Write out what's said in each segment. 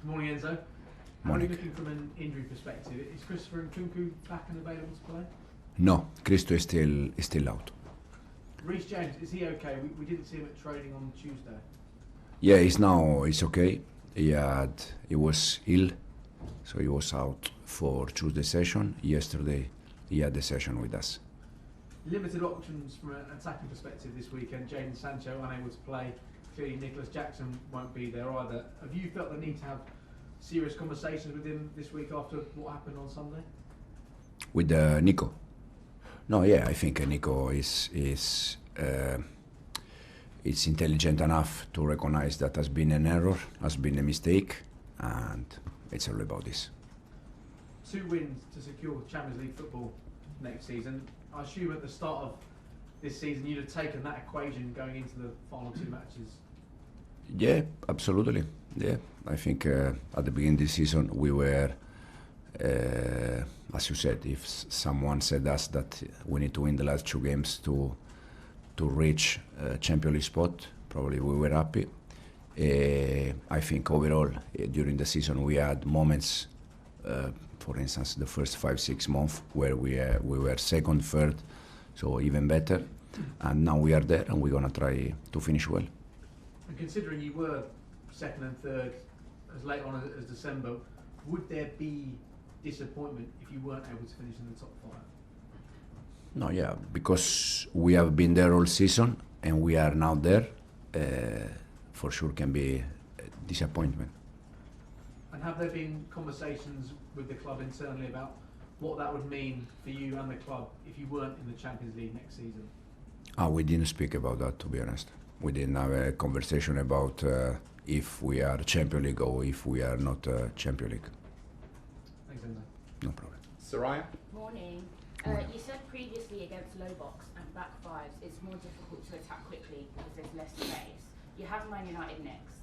Good morning, Enzo. How are Morning. you looking from an injury perspective? Is Christopher Nkunku back and available to play? No, Cristo is still out. Reece James, is he okay? We didn't see him at training on Tuesday. Yeah, he's okay. He was ill, so he was out for Tuesday session. Yesterday, he had the session with us. Limited options from an attacking perspective this weekend. Jadon Sancho unable to play. Clearly, Nicolas Jackson won't be there either. Have you felt the need to have serious conversations with him this week after what happened on Sunday? With Nico. No, yeah, I think Nico is intelligent enough to recognize that has been an error, has been a mistake, and it's all about this. 2 wins to secure Champions League football next season. I assume at the start of this season you'd have taken that equation going into the final 2 matches. Yeah, absolutely. Yeah, I think at the beginning of the season we were, as you said, if someone said us that we need to win the last 2 games to reach Champions League spot, probably we were happy. I think overall during the season we had moments, for instance, the first 5-6 months where we were second, third, so even better. And now we are there, and we're gonna try to finish well. And considering you were second and third as late on as December, would there be disappointment if you weren't able to finish in the top 5? No, yeah, because we have been there all season and we are now there, for sure can be a disappointment. And have there been conversations with the club internally about what that would mean for you and the club if you weren't in the Champions League next season? We didn't speak about that, to be honest. We didn't have a conversation about if we are Champions League or if we are not Champions League. Thanks, Enzo. No problem. Soraya? Morning. Morning. You said previously against low box and back fives it's more difficult to attack quickly because there's less space. You have Man United next.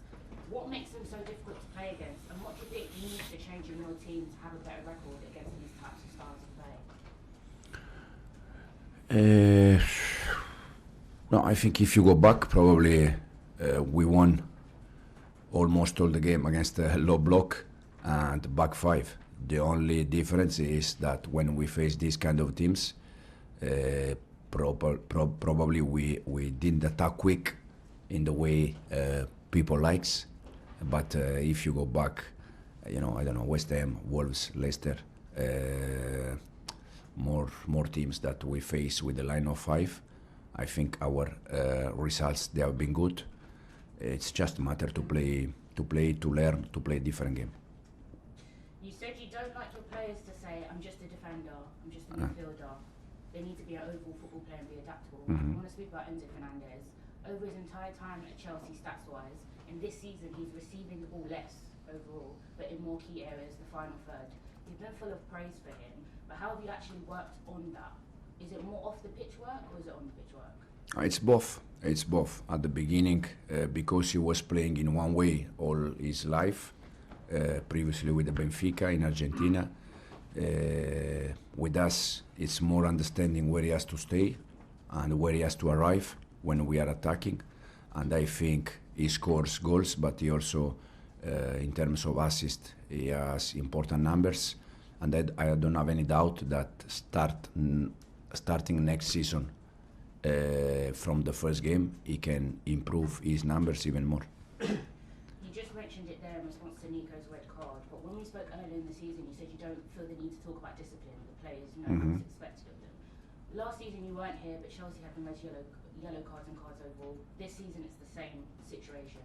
What makes them so difficult to play against, and what do you think you need to change in your team to have a better record against these types of styles of play? No, I think if you go back, probably we won almost all the game against the low block and back 5. The only difference is that when we face these kind of teams, probably we didn't attack quick in the way people likes. But if you go back, I don't know, West Ham, Wolves, Leicester, more teams that we face with the line of 5. I think our results, they have been good. It's just a matter to learn to play a different game. You said you don't like your players to say, I'm just a defender, I'm just a midfielder. They need to be an overall football player and be adaptable. I want to speak about Enzo Fernandez. Over his entire time at Chelsea stats-wise, in this season he's receiving the ball less overall, but in more key areas, the final third. You've been full of praise for him, but how have you actually worked on that? Is it more off the pitch work or is it on the pitch work? It's both. It's both. At the beginning, because he was playing in one way all his life, previously with the Benfica in Argentina, with us, it's more understanding where he has to stay and where he has to arrive when we are attacking. And I think he scores goals, but he also, in terms of assist, he has important numbers. And I don't have any doubt that starting next season, from the first game, he can improve his numbers even more. You just mentioned it there in response to Nico's red card, but when we spoke earlier in the season, you said you don't feel the need to talk about discipline. The players know what's expected of them. Last season you weren't here, but Chelsea had the most yellow cards and cards overall. This season it's the same situation.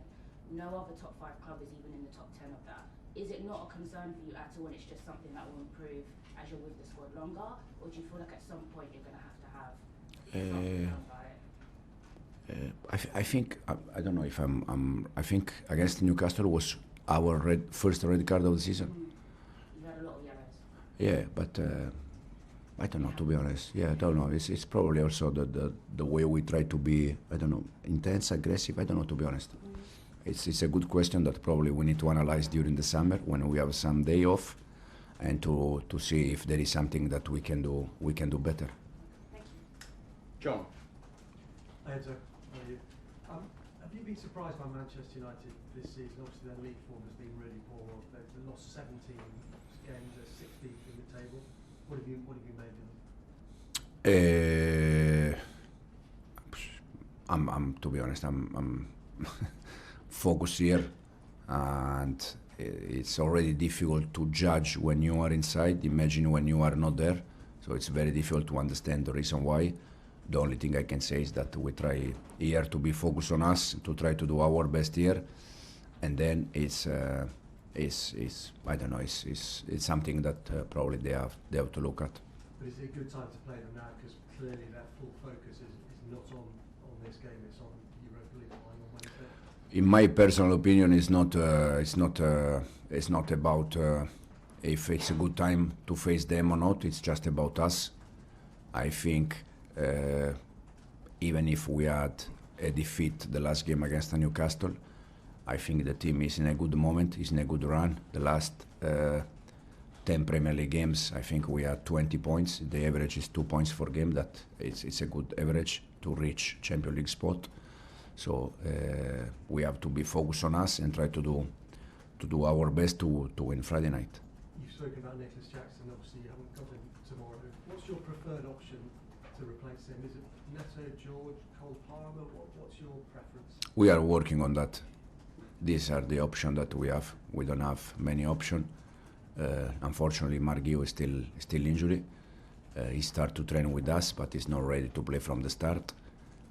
No other top 5 club is even in the top 10 of that. Is it not a concern for you at all, and it's just something that will improve as you're with the squad longer, or do you feel like at some point you're going to have something done by it? I think I don't know if I think against Newcastle was our first red card of the season. You had a lot of yellows. Yeah, but I don't know, to be honest. Yeah, I don't know. It's probably also the way we try to be, I don't know, intense, aggressive. I don't know, to be honest. It's a good question that probably we need to analyze during the summer when we have some day off, and to see if there is something that we can do better. Thank you. John? Enzo, how are you? Have you been surprised by Manchester United this season? Obviously their league form has been really poor. They've lost 17 games, they're 16th in the table. What have you made of them? I'm to be honest, I'm focused here, and it's already difficult to judge when you are inside. Imagine when you are not there. So it's very difficult to understand the reason why. The only thing I can say is that we try here to be focused on us, to try to do our best here, and then it's I don't know, it's something that probably they have to look at. But is it a good time to play them now? Because clearly their full focus is not on this game, it's on Europa League on Wednesday. In my personal opinion, it's not about if it's a good time to face them or not. It's just about us. I think even if we had a defeat the last game against Newcastle, I think the team is in a good moment, is in a good run. The last 10 Premier League games, I think we had 20 points. The average is 2 points per game. That it's a good average to reach Champions League spot. So we have to be focused on us and try to do our best to win Friday night. You've spoken about Nicolas Jackson. Obviously, you haven't got him tomorrow. What's your preferred option to replace him? Is it Neto, George, Cole Palmer? What's your preference? We are working on that. These are the options that we have. We don't have many options. Unfortunately, Marguio is still injured. He started to train with us, but he's not ready to play from the start.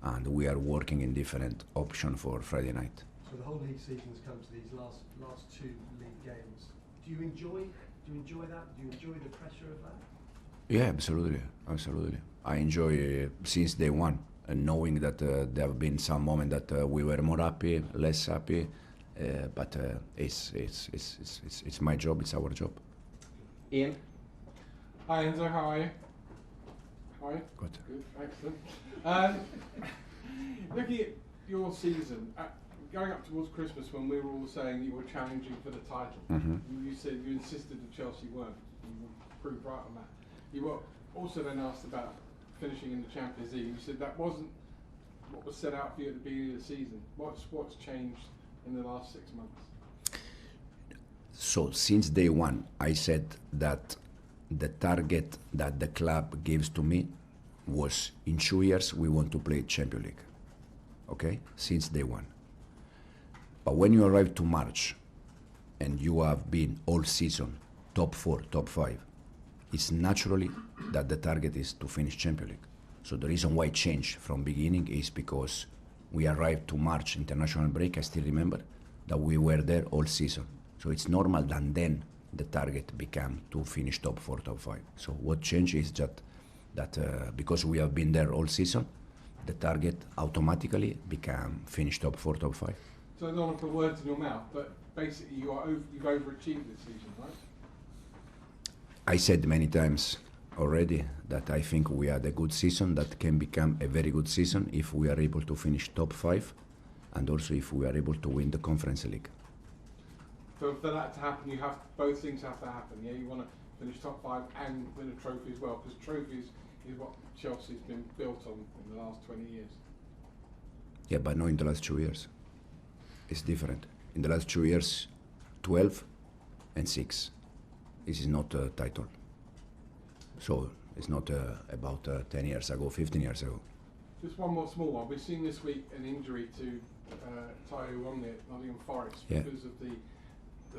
And we are working in different options for Friday night. So the whole league season's come to these last two league games. Do you enjoy that? Do you enjoy the pressure of that? Yeah, absolutely. I enjoy since day one, knowing that there have been some moments that we were more happy, less happy, but it's my job. It's our job. Ian. Hi Enzo, how are you? Good. Excellent. Looking at your season, going up towards Christmas when we were all saying you were challenging for the title, you said you insisted that Chelsea weren't. You proved right on that. You were also then asked about finishing in the Champions League. You said that wasn't what was set out for you at the beginning of the season. What's changed in the last 6 months? So since day one, I said that the target that the club gives to me was in 2 years we want to play Champions League. Okay, since day one. But when you arrive to March and you have been all season top 4, top 5, it's naturally that the target is to finish Champions League. So the reason why it changed from beginning is because we arrived to March international break. I still remember that we were there all season. So it's normal that then the target became to finish top 4, top 5. So what changed is that because we have been there all season, the target automatically became finish top 4, top 5. So I don't want to put words in your mouth, but basically you've overachieved this season, right? I said many times already that I think we had a good season that can become a very good season if we are able to finish top 5 and also if we are able to win the Conference League. For that to happen, both things have to happen. Yeah, you want to finish top 5 and win a trophy as well, because trophies is what Chelsea's been built on in the last 20 years. Yeah, but not in the last 2 years. It's different. In the last 2 years, 12 and 6. This is not a title. So it's not about 10 years ago, 15 years ago. Just one more small one. We've seen this week an injury to Taiwo Awoniyi at Nottingham Forest because of the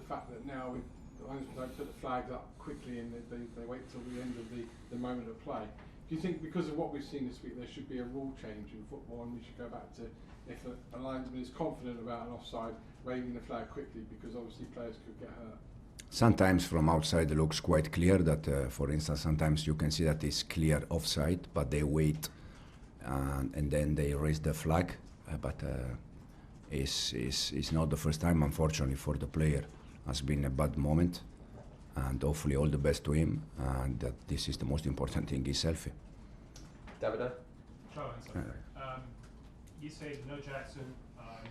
fact that now the linesmen don't put the flags up quickly and they wait till the end of the moment of play. Do you think because of what we've seen this week there should be a rule change in football and we should go back to if a linesman is confident about an offside, waving the flag quickly because obviously players could get hurt? Sometimes from outside it looks quite clear that, for instance, sometimes you can see that it's clear offside, but they wait and then they raise the flag. But it's not the first time, unfortunately, for the player. Has been a bad moment, and hopefully all the best to him. And that this is the most important thing. He's healthy. Davide? Ciao, Enzo. You say no Jackson,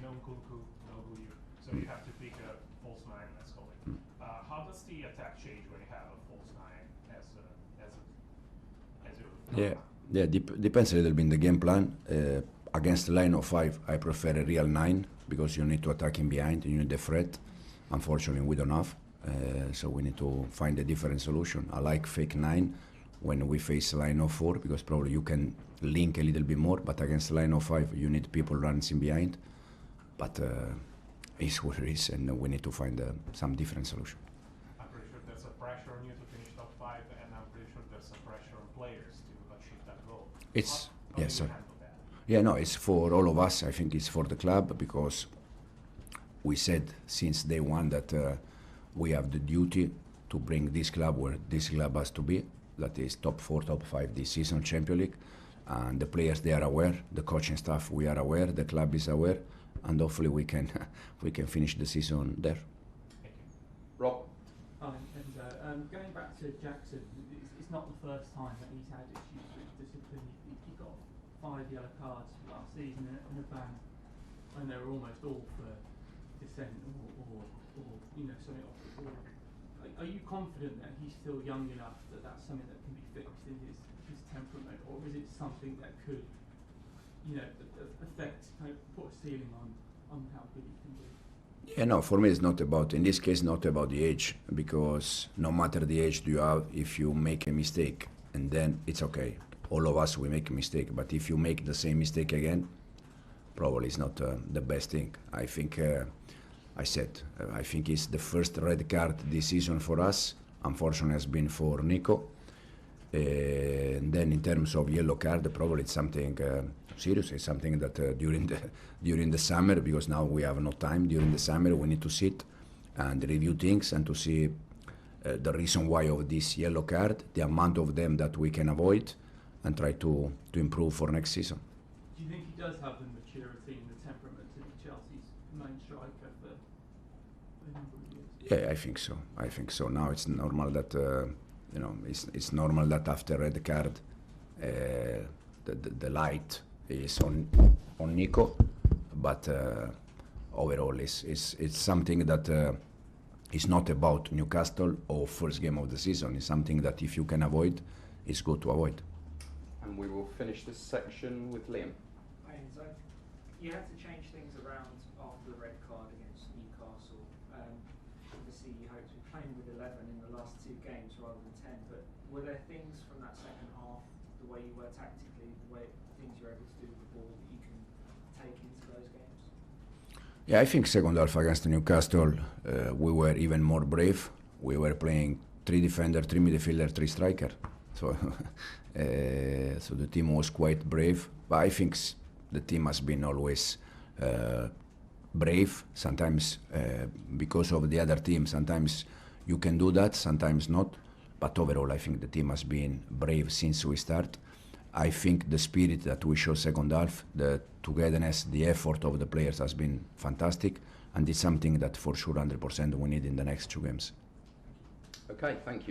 no Nkunku, no Huyu, so you have to pick a false nine, let's call it. How does the attack change when you have a false nine Depends a little bit in the game plan. Against the line of 5, I prefer a real 9 because you need to attack in behind, you need the threat. Unfortunately, we don't have, so we need to find a different solution. I like fake 9 when we face line of 4, because probably you can link a little bit more, but against line of 5, you need people running in behind. But it's what it is, and we need to find some different solution. I'm pretty sure there's a pressure on you to finish top 5, and I'm pretty sure there's a pressure on players to achieve that goal. It's How yes, do you sir. handle that? Yeah, no, it's for all of us. I think it's for the club, because we said since day one that we have the duty to bring this club where this club has to be. That is top 4, top 5 this season, Champions League. And the players, they are aware. The coaching staff, we are aware. The club is aware, and hopefully we can we can finish the season there. Thank you. Rob? Hi, Enzo. Going back to Jackson, it's not the first time that he's had issues with discipline. He got 5 yellow cards last season and a ban, and they were almost all for dissent or something off the board. Are you confident that he's still young enough that that's something that can be fixed in his temperament, or is it something that could, affect, put a ceiling on how good he can be? Yeah, no, for me it's not about, in this case, not about the age, because no matter the age you have, if you make a mistake, and then it's okay. All of us, we make a mistake, but if you make the same mistake again, probably it's not the best thing. I think, I think it's the first red card this season for us. Unfortunately, has been for Nico. And then in terms of yellow card, probably it's something serious. It's something that during the summer, because now we have no time, during the summer we need to sit and review things and to see the reason why of this yellow card, the amount of them that we can avoid, and try to improve for next season. Do you think he does have the maturity and the temperament to be Chelsea's main striker for a number of years? Yeah, I think so. I think so. Now it's normal that it's normal that after red card, the light is on Nico, but overall it's something that is not about Newcastle or first game of the season. It's something that if you can avoid, it's good to avoid. And we will finish this section with Liam. Hi Enzo. You had to change things around after the red card against Newcastle. Obviously you hoped to be playing with 11 in the last 2 games rather than 10, but were there things from that second half, the way you were tactically, things you were able to do with the ball that you can take into those games? Yeah, I think second half against Newcastle, we were even more brave. We were playing 3 defender, 3 midfielder, 3 striker. So, so the team was quite brave. But I think the team has been always brave. Sometimes because of the other team, sometimes you can do that, sometimes not. But overall, I think the team has been brave since we start. I think the spirit that we show second half, the togetherness, the effort of the players has been fantastic, and it's something that for sure 100% we need in the next 2 games. Okay, thank you.